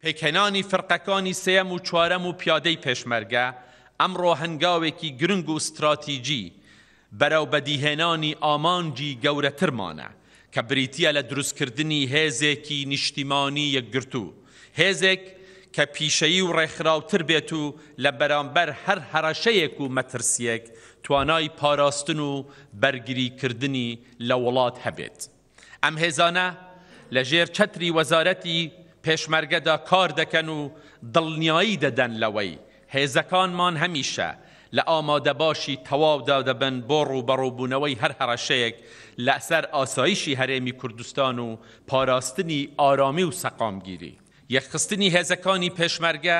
پێکهێنانی فرقەکانی سێەم و چوارەم و پیادەی پێشمەرگە ئەمڕۆ هەنگاوێکی گرنگ و استراتیجی بەرەو بەدیهێنانی ئامانجی گەورەترمانە کە بریتیە لە دروستکردنی هێزێکی نیشتیمانی یەکگرتوو، هێزێک کە پیشەیی و ڕێکخراوتر بێت و لە بەرامبەر هەر هەڕەشەیەک و مەترسیەک توانای پاراستن و بەرگریکردنی لە وڵات هەبێت. ئەم هێزانە لەژێر چەتری وەزارەتی پێشمەرگەدا کار دەکەن و دڵنیایی دەدەن لەوەی هێزەکانمان هەمیشە لە ئامادەباشی تەواودا دەبن بۆ ڕووبەڕووبوونەوەی هەر هەڕەشەیەک لەسەر ئاسایشی هەرێمی کوردستان و پاراستنی ئارامی و سەقامگیری. یەکخستنی هێزەکانی پێشمەرگە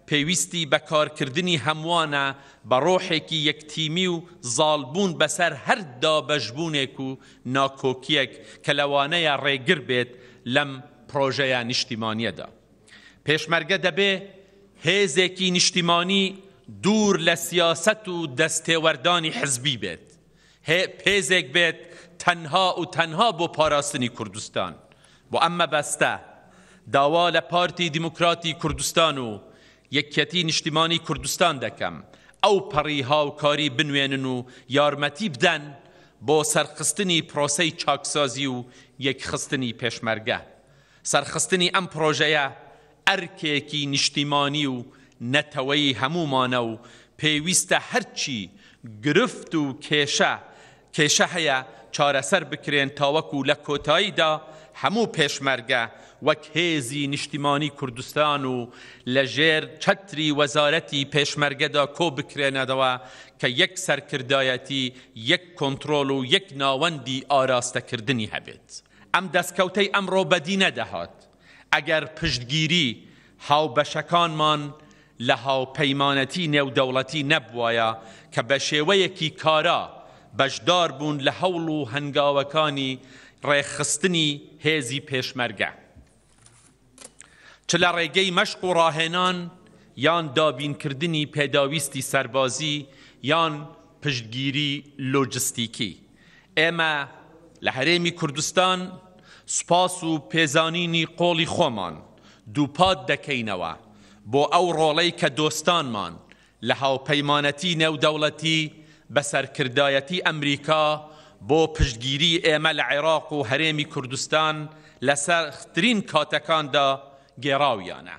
پێویستی بەکارکردنی هەمووانە بە ڕۆحێکی یەکتیمی و زاڵبوون بەسەر هەر دابەشبوونێک و ناکۆکیەک کە لەوانەیە ڕێگر بێت لەم پرۆژەیە نیشتیمانیەدا. پێشمەرگە دەبێ هێزێکی نیشتیمانی دوور لە سیاسەت و دەستێوەردانی حزبی بێت، هێزێک بێت تەنها و تەنها بۆ پاراستنی کوردستان. بۆ ئەمە بەستە داوا لە پارتی دیموکراتی کوردستان و یەکێتی نیشتیمانی کوردستان دەکەم ئەو پەڕی هاوکاری بنوێنن و یارمەتی بدەن بۆ سەرخستنی پرۆسەی چاکسازی و یەکخستنی پێشمەرگە. سەرخستنی ئەم پرۆژەیە ئەرکێکی نیشتیمانی و نەتەوەی هەمومانە و پێویستە هەرچی گرفت و کێشە هەیە چارەسەر بکرێن تاوەکو لە کۆتاییدا هەموو پێشمەرگە وەک هێزی نیشتیمانی کوردستان و لەژێر چەتری وەزارەتی پێشمەرگەدا کۆ بکرێنەوە کە یەک سەرکردایەتی، یەک کۆنتڕۆڵ و یەک ناوەندی ئاراستەکردنی هەبێت. ئەم دەستکەوتەی ئەمڕۆ بەدی نەدەهات ئەگەر پشتگیری هاوبەشەکانمان لە هاوپەیمانەتی نێودەوڵەتی نەبوایە کە بە شێوەیەکی کارا بەشدار بوون لە هەوڵ و هەنگاوەکانی ڕێخستنی هێزی پێشمەرگە، چ لە ڕێگەی مەشق و ڕاهێنان یان دابینکردنی پێداویستی سەربازی یان پشتگیری لۆجستیکی. ئێمە لە هەرێمی کوردستان سوپاس و پێزانینی قۆڵی خۆمان دووپات دەکەینەوە بۆ ئەو ڕۆڵەی کە دۆستانمان لە هاوپەیمانەتی نێودەوڵەتی بەسەرکردایەتی ئەمریکا بۆ پشتگیری ئێمە لە عێراق و هەرێمی کوردستان لە سەختترین کاتەکاندا گێڕاویانە.